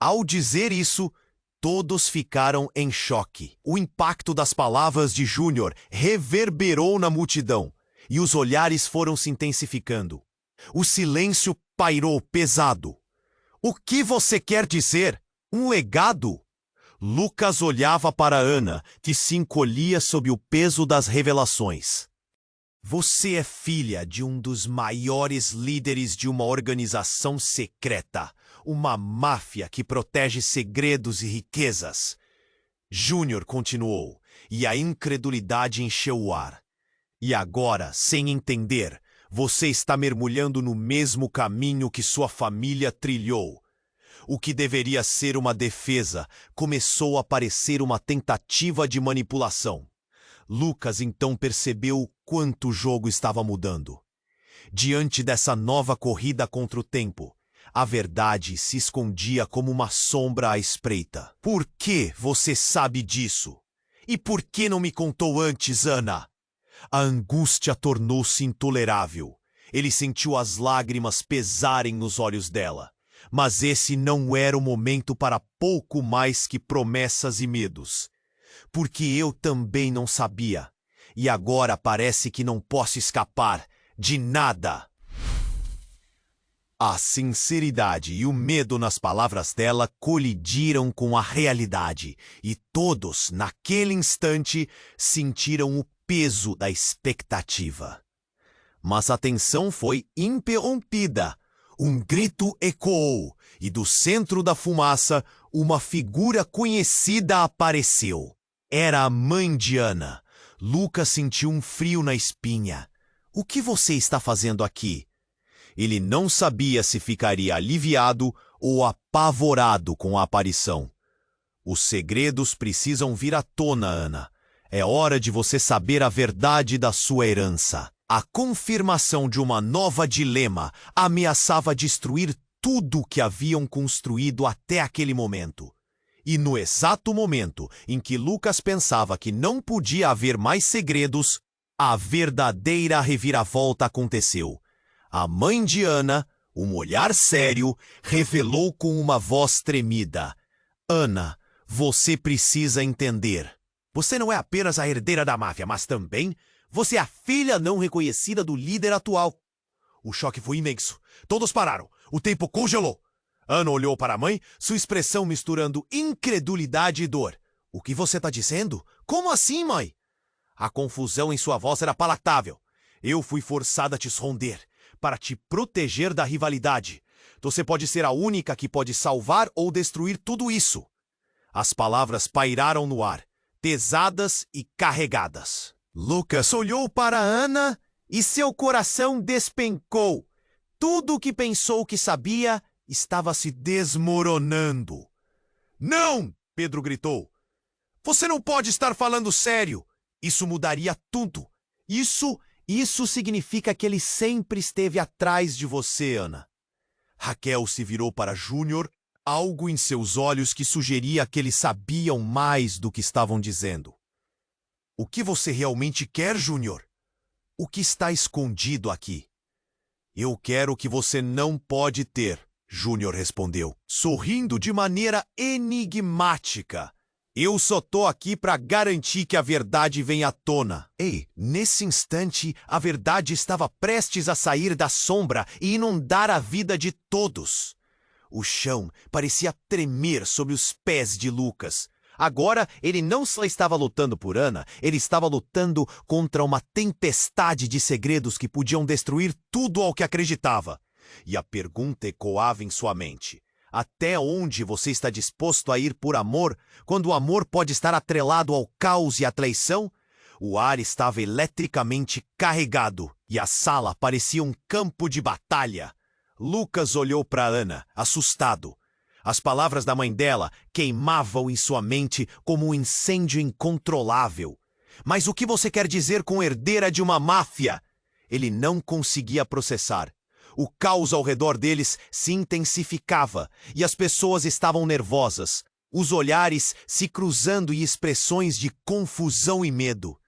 Ao dizer isso, todos ficaram em choque. O impacto das palavras de Júnior reverberou na multidão, e os olhares foram se intensificando. O silêncio pairou pesado. "O que você quer dizer? Um legado?" Lucas olhava para Ana, que se encolhia sob o peso das revelações. "Você é filha de um dos maiores líderes de uma organização secreta, uma máfia que protege segredos e riquezas." Júnior continuou, e a incredulidade encheu o ar. "E agora, sem entender, você está mergulhando no mesmo caminho que sua família trilhou. O que deveria ser uma defesa começou a parecer uma tentativa de manipulação." Lucas então percebeu quanto o jogo estava mudando. Diante dessa nova corrida contra o tempo, a verdade se escondia como uma sombra à espreita. "Por que você sabe disso? E por que não me contou antes, Ana?" A angústia tornou-se intolerável. Ele sentiu as lágrimas pesarem nos olhos dela. Mas esse não era o momento para pouco mais que promessas e medos. "Porque eu também não sabia. E agora parece que não posso escapar de nada." A sinceridade e o medo nas palavras dela colidiram com a realidade, e todos, naquele instante, sentiram o peso da expectativa. Mas a tensão foi interrompida. Um grito ecoou, e do centro da fumaça, uma figura conhecida apareceu. Era a mãe de Ana. Lucas sentiu um frio na espinha. "O que você está fazendo aqui?" Ele não sabia se ficaria aliviado ou apavorado com a aparição. "Os segredos precisam vir à tona, Ana. É hora de você saber a verdade da sua herança." A confirmação de uma nova dilema ameaçava destruir tudo o que haviam construído até aquele momento. E no exato momento em que Lucas pensava que não podia haver mais segredos, a verdadeira reviravolta aconteceu. A mãe de Ana, um olhar sério, revelou com uma voz tremida: "Ana, você precisa entender. Você não é apenas a herdeira da máfia, mas também Você é a filha não reconhecida do líder atual. O choque foi imenso. Todos pararam. O tempo congelou. Ana olhou para a mãe, sua expressão misturando incredulidade e dor. O que você está dizendo? Como assim, mãe? A confusão em sua voz era palatável. Eu fui forçada a te esconder, para te proteger da rivalidade. Você pode ser a única que pode salvar ou destruir tudo isso. As palavras pairaram no ar, pesadas e carregadas. Lucas olhou para Ana e seu coração despencou. Tudo o que pensou que sabia estava se desmoronando. Não! Pedro gritou. Você não pode estar falando sério. Isso mudaria tudo. Isso significa que ele sempre esteve atrás de você, Ana. Raquel se virou para Júnior, algo em seus olhos que sugeria que eles sabiam mais do que estavam dizendo. O que você realmente quer, Júnior? O que está escondido aqui? Eu quero o que você não pode ter, Júnior respondeu, sorrindo de maneira enigmática. Eu só tô aqui para garantir que a verdade venha à tona. Ei, nesse instante, a verdade estava prestes a sair da sombra e inundar a vida de todos. O chão parecia tremer sob os pés de Lucas. Agora, ele não só estava lutando por Ana, ele estava lutando contra uma tempestade de segredos que podiam destruir tudo ao que acreditava. E a pergunta ecoava em sua mente. Até onde você está disposto a ir por amor, quando o amor pode estar atrelado ao caos e à traição? O ar estava eletricamente carregado e a sala parecia um campo de batalha. Lucas olhou para Ana, assustado. As palavras da mãe dela queimavam em sua mente como um incêndio incontrolável. Mas o que você quer dizer com herdeira de uma máfia? Ele não conseguia processar. O caos ao redor deles se intensificava e as pessoas estavam nervosas, os olhares se cruzando em expressões de confusão e medo.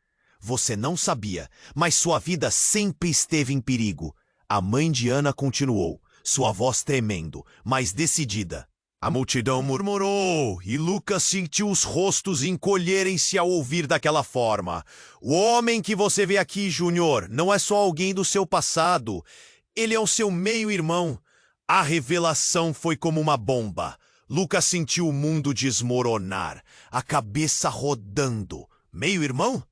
Você não sabia, mas sua vida sempre esteve em perigo. A mãe de Ana continuou, sua voz tremendo, mas decidida. A multidão murmurou e Lucas sentiu os rostos encolherem-se ao ouvir daquela forma. O homem que você vê aqui, Júnior, não é só alguém do seu passado. Ele é o seu meio-irmão. A revelação foi como uma bomba. Lucas sentiu o mundo desmoronar, a cabeça rodando. Meio-irmão?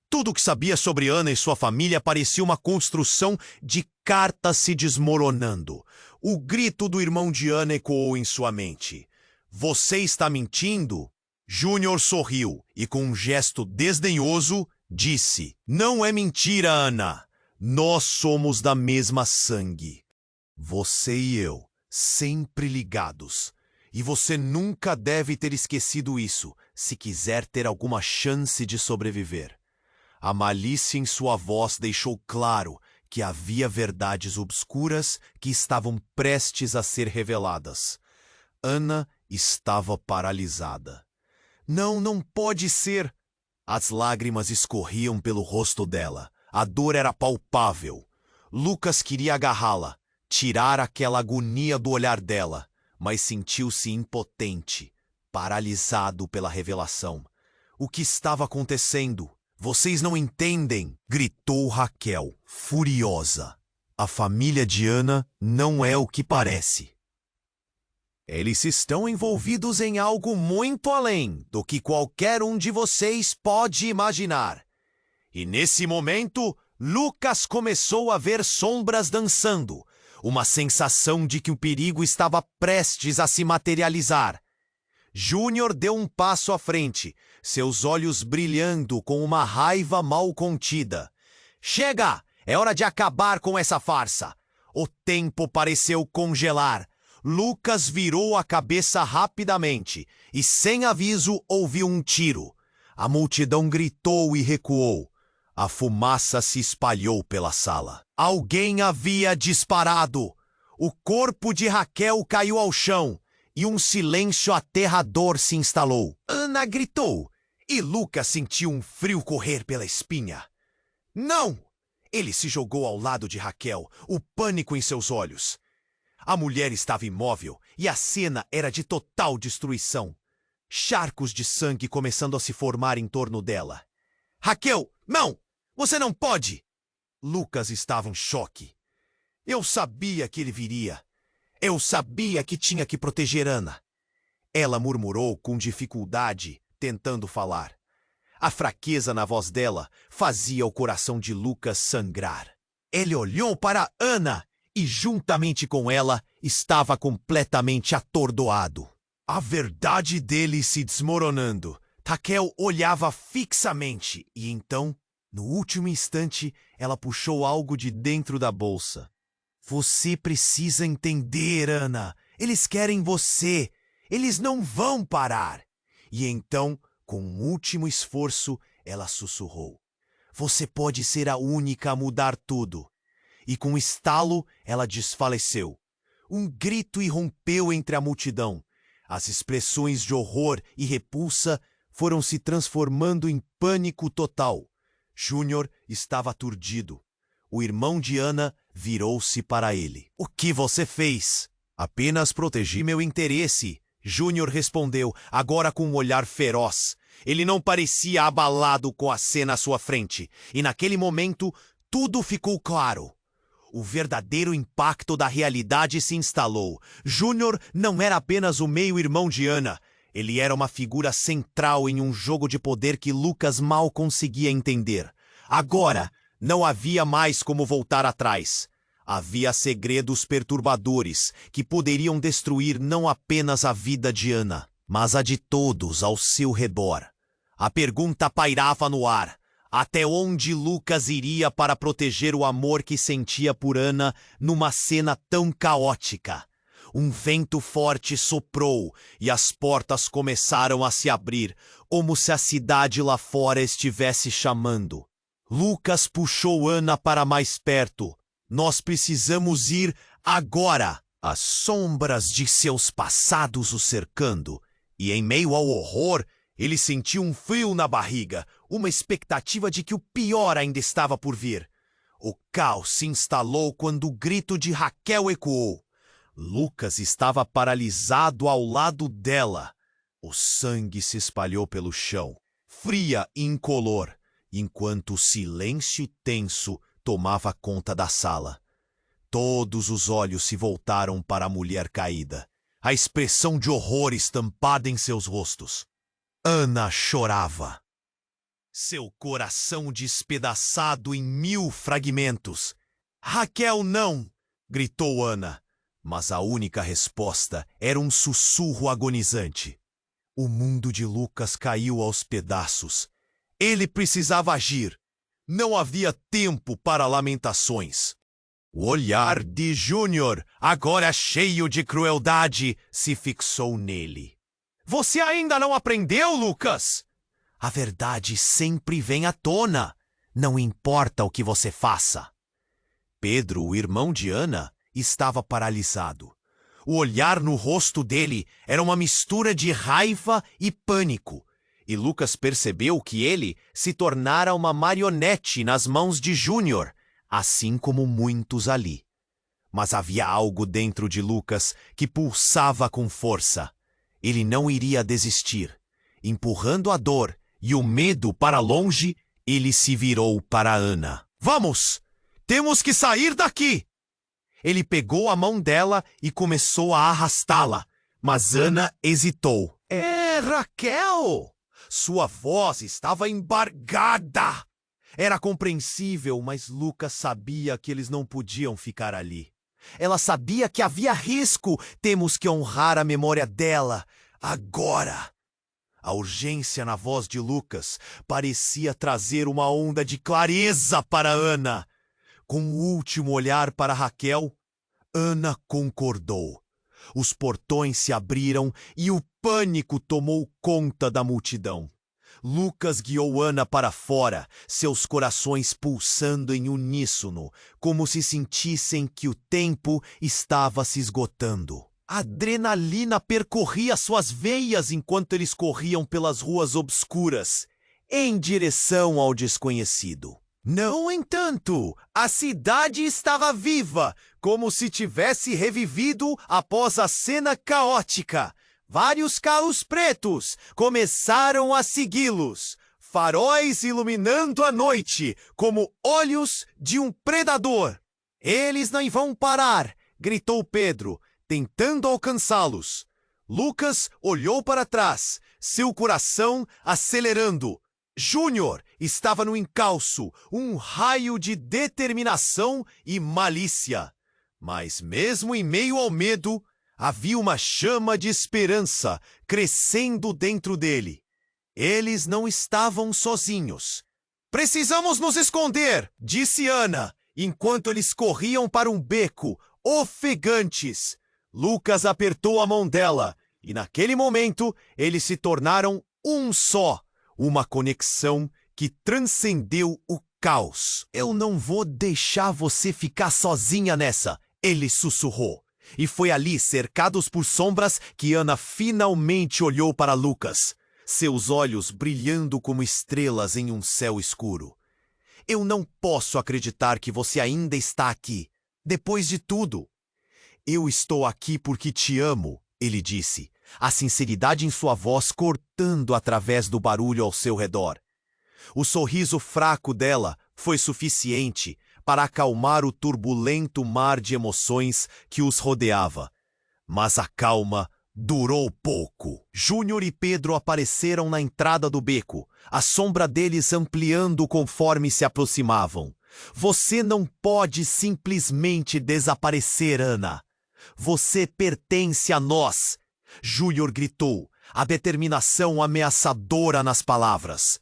Tudo o que sabia sobre Ana e sua família parecia uma construção de cartas se desmoronando. O grito do irmão de Ana ecoou em sua mente. Você está mentindo? Júnior sorriu e, com um gesto desdenhoso, disse: Não é mentira, Ana. Nós somos da mesma sangue. Você e eu, sempre ligados. E você nunca deve ter esquecido isso, se quiser ter alguma chance de sobreviver. A malícia em sua voz deixou claro que havia verdades obscuras que estavam prestes a ser reveladas. Ana estava paralisada. Não pode ser! As lágrimas escorriam pelo rosto dela. A dor era palpável. Lucas queria agarrá-la, tirar aquela agonia do olhar dela, mas sentiu-se impotente, paralisado pela revelação. O que estava acontecendo? Vocês não entendem! Gritou Raquel, furiosa. A família de Ana não é o que parece. Eles estão envolvidos em algo muito além do que qualquer um de vocês pode imaginar. E nesse momento, Lucas começou a ver sombras dançando, uma sensação de que o perigo estava prestes a se materializar. Júnior deu um passo à frente, seus olhos brilhando com uma raiva mal contida. Chega! É hora de acabar com essa farsa! O tempo pareceu congelar. Lucas virou a cabeça rapidamente e, sem aviso, ouviu um tiro. A multidão gritou e recuou. A fumaça se espalhou pela sala. Alguém havia disparado. O corpo de Raquel caiu ao chão e um silêncio aterrador se instalou. Ana gritou e Lucas sentiu um frio correr pela espinha. Não! Ele se jogou ao lado de Raquel, o pânico em seus olhos. A mulher estava imóvel e a cena era de total destruição. Charcos de sangue começando a se formar em torno dela. Raquel, não! Você não pode! Lucas estava em choque. Eu sabia que ele viria. Eu sabia que tinha que proteger Ana. Ela murmurou com dificuldade, tentando falar. A fraqueza na voz dela fazia o coração de Lucas sangrar. Ele olhou para Ana e, juntamente com ela, estava completamente atordoado. A verdade dele se desmoronando. Raquel olhava fixamente e então, no último instante, ela puxou algo de dentro da bolsa. Você precisa entender, Ana. Eles querem você. Eles não vão parar. E então, com um último esforço, ela sussurrou. Você pode ser a única a mudar tudo. E com um estalo, ela desfaleceu. Um grito irrompeu entre a multidão. As expressões de horror e repulsa foram se transformando em pânico total. Júnior estava aturdido. O irmão de Ana virou-se para ele. O que você fez? Apenas protegi meu interesse, Júnior respondeu, agora com um olhar feroz. Ele não parecia abalado com a cena à sua frente, e naquele momento tudo ficou claro. O verdadeiro impacto da realidade se instalou. Júnior não era apenas o meio-irmão de Ana. Ele era uma figura central em um jogo de poder que Lucas mal conseguia entender. Agora, não havia mais como voltar atrás. Havia segredos perturbadores que poderiam destruir não apenas a vida de Ana, mas a de todos ao seu redor. A pergunta pairava no ar. Até onde Lucas iria para proteger o amor que sentia por Ana numa cena tão caótica? Um vento forte soprou e as portas começaram a se abrir, como se a cidade lá fora estivesse chamando. Lucas puxou Ana para mais perto. Nós precisamos ir agora! As sombras de seus passados o cercando, e em meio ao horror, ele sentiu um frio na barriga, uma expectativa de que o pior ainda estava por vir. O caos se instalou quando o grito de Raquel ecoou. Lucas estava paralisado ao lado dela. O sangue se espalhou pelo chão, fria e incolor, enquanto o silêncio tenso tomava conta da sala. Todos os olhos se voltaram para a mulher caída, a expressão de horror estampada em seus rostos. Ana chorava. Seu coração despedaçado em 1000 fragmentos. Raquel, não! Gritou Ana. Mas a única resposta era um sussurro agonizante. O mundo de Lucas caiu aos pedaços. Ele precisava agir. Não havia tempo para lamentações. O olhar de Júnior, agora cheio de crueldade, se fixou nele. Você ainda não aprendeu, Lucas? A verdade sempre vem à tona. Não importa o que você faça. Pedro, o irmão de Ana, estava paralisado. O olhar no rosto dele era uma mistura de raiva e pânico. E Lucas percebeu que ele se tornara uma marionete nas mãos de Júnior, assim como muitos ali. Mas havia algo dentro de Lucas que pulsava com força. Ele não iria desistir. Empurrando a dor e o medo para longe, ele se virou para Ana. Vamos! Temos que sair daqui! Ele pegou a mão dela e começou a arrastá-la, mas Ana hesitou. Raquel! Sua voz estava embargada. Era compreensível, mas Lucas sabia que eles não podiam ficar ali. Ela sabia que havia risco. Temos que honrar a memória dela. Agora! A urgência na voz de Lucas parecia trazer uma onda de clareza para Ana. Com o último olhar para Raquel, Ana concordou. Os portões se abriram e o pânico tomou conta da multidão. Lucas guiou Ana para fora, seus corações pulsando em uníssono, como se sentissem que o tempo estava se esgotando. A adrenalina percorria suas veias enquanto eles corriam pelas ruas obscuras, em direção ao desconhecido. No entanto, a cidade estava viva, como se tivesse revivido após a cena caótica. Vários carros pretos começaram a segui-los. faróis iluminando a noite, como olhos de um predador. Eles não vão parar, gritou Pedro, tentando alcançá-los. Lucas olhou para trás, seu coração acelerando. Júnior estava no encalço, um raio de determinação e malícia. Mas mesmo em meio ao medo, havia uma chama de esperança crescendo dentro dele. Eles não estavam sozinhos. Precisamos nos esconder, disse Ana, enquanto eles corriam para um beco, ofegantes. Lucas apertou a mão dela, e naquele momento eles se tornaram um só, uma conexão que transcendeu o caos. Eu não vou deixar você ficar sozinha nessa, ele sussurrou. E foi ali, cercados por sombras, que Ana finalmente olhou para Lucas, seus olhos brilhando como estrelas em um céu escuro. Eu não posso acreditar que você ainda está aqui, depois de tudo. Eu estou aqui porque te amo, ele disse, a sinceridade em sua voz cortando através do barulho ao seu redor. O sorriso fraco dela foi suficiente para acalmar o turbulento mar de emoções que os rodeava. Mas a calma durou pouco. Júnior e Pedro apareceram na entrada do beco, a sombra deles ampliando conforme se aproximavam. Você não pode simplesmente desaparecer, Ana. Você pertence a nós, Júnior gritou, a determinação ameaçadora nas palavras.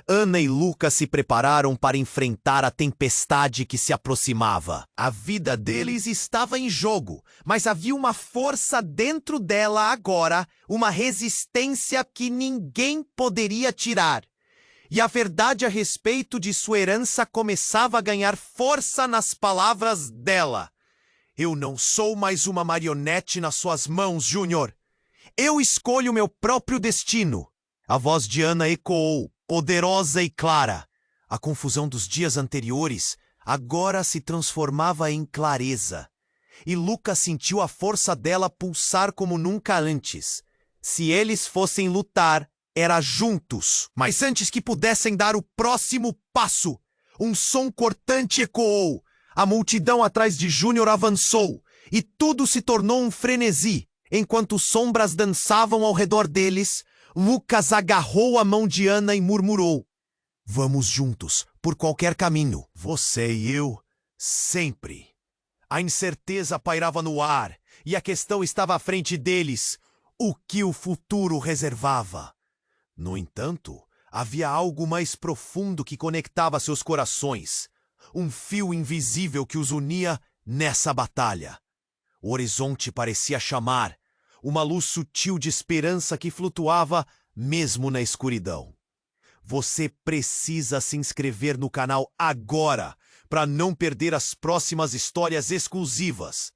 Ana e Lucas se prepararam para enfrentar a tempestade que se aproximava. A vida deles estava em jogo, mas havia uma força dentro dela agora, uma resistência que ninguém poderia tirar. E a verdade a respeito de sua herança começava a ganhar força nas palavras dela. Eu não sou mais uma marionete nas suas mãos, Júnior. Eu escolho meu próprio destino. A voz de Ana ecoou, poderosa e clara. A confusão dos dias anteriores agora se transformava em clareza. E Lucas sentiu a força dela pulsar como nunca antes. Se eles fossem lutar, era juntos. Mas antes que pudessem dar o próximo passo, um som cortante ecoou. A multidão atrás de Júnior avançou, e tudo se tornou um frenesi. Enquanto sombras dançavam ao redor deles, Lucas agarrou a mão de Ana e murmurou: Vamos juntos, por qualquer caminho. Você e eu, sempre. A incerteza pairava no ar, e a questão estava à frente deles. O que o futuro reservava? No entanto, havia algo mais profundo que conectava seus corações. Um fio invisível que os unia nessa batalha. O horizonte parecia chamar, uma luz sutil de esperança que flutuava mesmo na escuridão. Você precisa se inscrever no canal agora para não perder as próximas histórias exclusivas.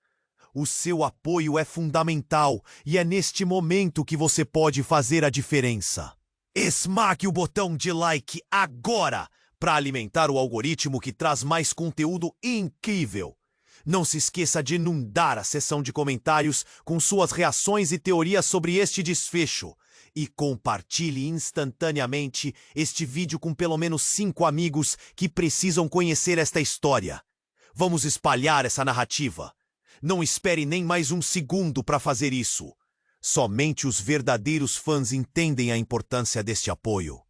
O seu apoio é fundamental e é neste momento que você pode fazer a diferença. Esmague o botão de like agora para alimentar o algoritmo que traz mais conteúdo incrível. Não se esqueça de inundar a seção de comentários com suas reações e teorias sobre este desfecho. E compartilhe instantaneamente este vídeo com pelo menos 5 amigos que precisam conhecer esta história. Vamos espalhar essa narrativa. Não espere nem mais um segundo para fazer isso. Somente os verdadeiros fãs entendem a importância deste apoio.